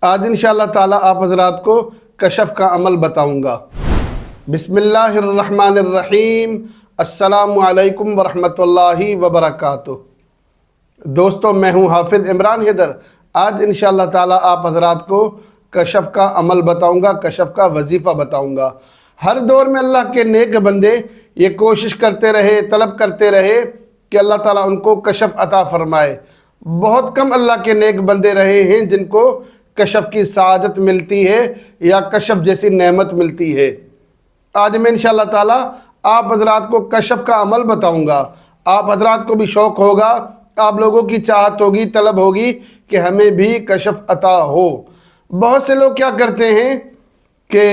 آج انشاءاللہ تعالی آپ حضرات کو کشف کا عمل بتاؤں گا۔ بسم اللہ الرحمن الرحیم۔ السلام علیکم ورحمۃ اللہ وبرکاتہ۔ دوستو، میں ہوں حافظ عمران حیدر۔ آج انشاءاللہ تعالی آپ حضرات کو کشف کا عمل بتاؤں گا، کشف کا وظیفہ بتاؤں گا۔ ہر دور میں اللہ کے نیک بندے یہ کوشش کرتے رہے، طلب کرتے رہے کہ اللہ تعالیٰ ان کو کشف عطا فرمائے۔ بہت کم اللہ کے نیک بندے رہے ہیں جن کو کشف کی سعادت ملتی ہے یا کشف جیسی نعمت ملتی ہے۔ آج میں انشاءاللہ تعالیٰ آپ حضرات کو کشف کا عمل بتاؤں گا۔ آپ حضرات کو بھی شوق ہوگا، آپ لوگوں کی چاہت ہوگی، طلب ہوگی کہ ہمیں بھی کشف عطا ہو۔ بہت سے لوگ کیا کرتے ہیں کہ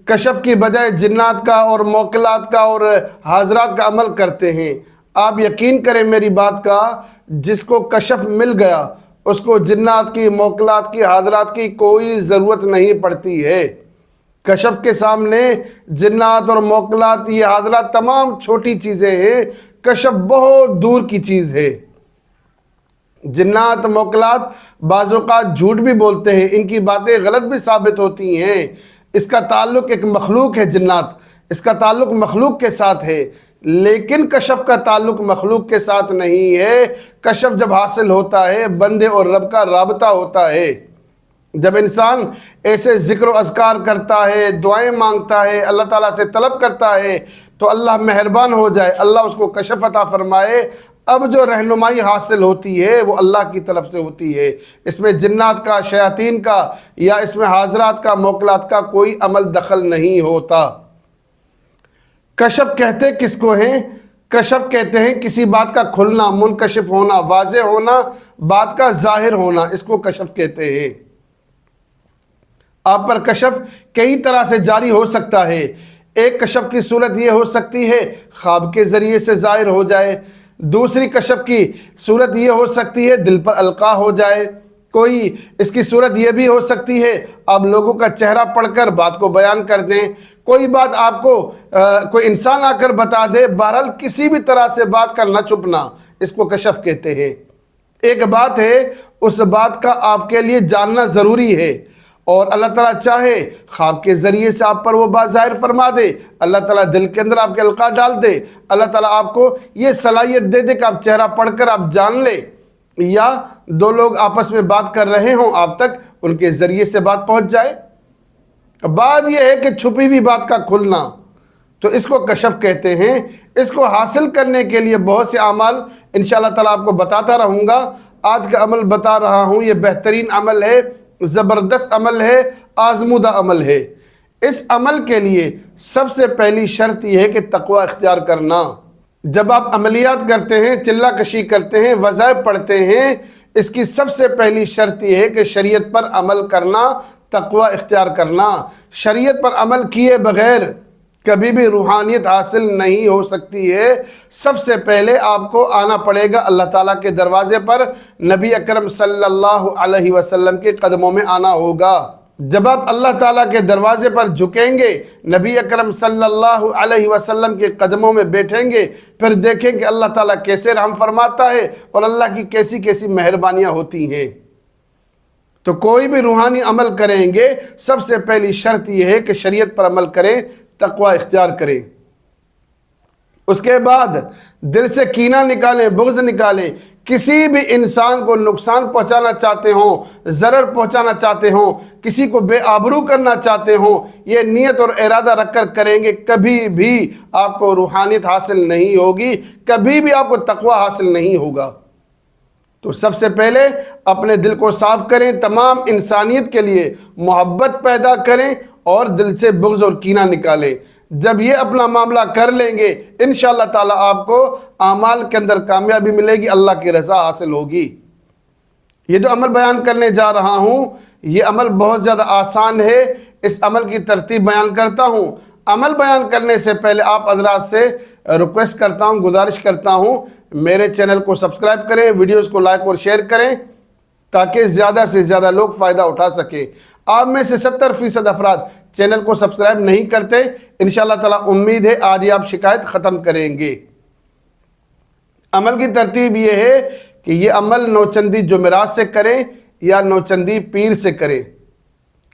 کشف کی بجائے جنات کا اور موکلات کا اور حاضرات کا عمل کرتے ہیں۔ آپ یقین کریں میری بات کا، جس کو کشف مل گیا اس کو جنات کی، موکلات کی، حاضرات کی کوئی ضرورت نہیں پڑتی ہے۔ کشف کے سامنے جنات اور موکلات، یہ حاضرات تمام چھوٹی چیزیں ہیں، کشف بہت دور کی چیز ہے۔ جنات موکلات بعض اوقات جھوٹ بھی بولتے ہیں، ان کی باتیں غلط بھی ثابت ہوتی ہیں۔ اس کا تعلق ایک مخلوق ہے، جنات، اس کا تعلق مخلوق کے ساتھ ہے، لیکن کشف کا تعلق مخلوق کے ساتھ نہیں ہے۔ کشف جب حاصل ہوتا ہے بندے اور رب کا رابطہ ہوتا ہے۔ جب انسان ایسے ذکر و اذکار کرتا ہے، دعائیں مانگتا ہے، اللہ تعالیٰ سے طلب کرتا ہے تو اللہ مہربان ہو جائے، اللہ اس کو کشف عطا فرمائے۔ اب جو رہنمائی حاصل ہوتی ہے وہ اللہ کی طرف سے ہوتی ہے۔ اس میں جنات کا، شیاطین کا یا اس میں حاضرات کا، موکلات کا کوئی عمل دخل نہیں ہوتا۔ کشف کہتے کس کو ہیں؟ کشف کہتے ہیں کسی بات کا کھلنا، منکشف ہونا، واضح ہونا، بات کا ظاہر ہونا، اس کو کشف کہتے ہیں۔ آپ پر کشف کئی طرح سے جاری ہو سکتا ہے۔ ایک کشف کی صورت یہ ہو سکتی ہے خواب کے ذریعے سے ظاہر ہو جائے۔ دوسری کشف کی صورت یہ ہو سکتی ہے دل پر القاء ہو جائے۔ کوئی اس کی صورت یہ بھی ہو سکتی ہے آپ لوگوں کا چہرہ پڑھ کر بات کو بیان کر دیں۔ کوئی بات آپ کو کوئی انسان آ کر بتا دے۔ بہرحال کسی بھی طرح سے بات کا نہ چھپنا، اس کو کشف کہتے ہیں۔ ایک بات ہے، اس بات کا آپ کے لیے جاننا ضروری ہے، اور اللہ تعالیٰ چاہے خواب کے ذریعے سے آپ پر وہ بات ظاہر فرما دے، اللہ تعالیٰ دل کے اندر آپ کے القاء ڈال دے، اللہ تعالیٰ آپ کو یہ صلاحیت دے دے کہ آپ چہرہ پڑھ کر آپ جان لیں، یا دو لوگ آپس میں بات کر رہے ہوں آپ تک ان کے ذریعے سے بات پہنچ جائے۔ بات یہ ہے کہ چھپی ہوئی بات کا کھلنا، تو اس کو کشف کہتے ہیں۔ اس کو حاصل کرنے کے لیے بہت سے اعمال انشاءاللہ تعالیٰ آپ کو بتاتا رہوں گا۔ آج کا عمل بتا رہا ہوں، یہ بہترین عمل ہے، زبردست عمل ہے، آزمودہ عمل ہے۔ اس عمل کے لیے سب سے پہلی شرط یہ ہے کہ تقوی اختیار کرنا۔ جب آپ عملیات کرتے ہیں، چلہ کشی کرتے ہیں، وظائف پڑھتے ہیں، اس کی سب سے پہلی شرط یہ ہے کہ شریعت پر عمل کرنا، تقوی اختیار کرنا۔ شریعت پر عمل کیے بغیر کبھی بھی روحانیت حاصل نہیں ہو سکتی ہے۔ سب سے پہلے آپ کو آنا پڑے گا اللہ تعالیٰ کے دروازے پر، نبی اکرم صلی اللہ علیہ وسلم کے قدموں میں آنا ہوگا۔ جب آپ اللہ تعالیٰ کے دروازے پر جھکیں گے، نبی اکرم صلی اللہ علیہ وسلم کے قدموں میں بیٹھیں گے، پھر دیکھیں کہ اللہ تعالیٰ کیسے رحم فرماتا ہے اور اللہ کی کیسی کیسی مہربانیاں ہوتی ہیں۔ تو کوئی بھی روحانی عمل کریں گے، سب سے پہلی شرط یہ ہے کہ شریعت پر عمل کریں، تقوی اختیار کریں۔ اس کے بعد دل سے کینہ نکالیں، بغض نکالیں۔ کسی بھی انسان کو نقصان پہنچانا چاہتے ہوں، ضرر پہنچانا چاہتے ہوں، کسی کو بے آبرو کرنا چاہتے ہوں، یہ نیت اور ارادہ رکھ کر کریں گے، کبھی بھی آپ کو روحانیت حاصل نہیں ہوگی، کبھی بھی آپ کو تقوی حاصل نہیں ہوگا۔ تو سب سے پہلے اپنے دل کو صاف کریں، تمام انسانیت کے لیے محبت پیدا کریں اور دل سے بغض اور کینہ نکالیں۔ جب یہ اپنا معاملہ کر لیں گے، انشاءاللہ تعالیٰ آپ کو اعمال کے اندر کامیابی ملے گی، اللہ کی رضا حاصل ہوگی۔ یہ جو عمل بیان کرنے جا رہا ہوں، یہ عمل بہت زیادہ آسان ہے۔ اس عمل کی ترتیب بیان کرتا ہوں۔ عمل بیان کرنے سے پہلے آپ حضرات سے ریکویسٹ کرتا ہوں، گزارش کرتا ہوں، میرے چینل کو سبسکرائب کریں، ویڈیوز کو لائک اور شیئر کریں تاکہ زیادہ سے زیادہ لوگ فائدہ اٹھا سکیں۔ آپ میں سے 70% افراد چینل کو سبسکرائب نہیں کرتے۔ انشاءاللہ تعالیٰ امید ہے آج ہی آپ شکایت ختم کریں گے۔ عمل کی ترتیب یہ ہے کہ یہ عمل نوچندی جمعرات سے کریں یا نوچندی پیر سے کریں۔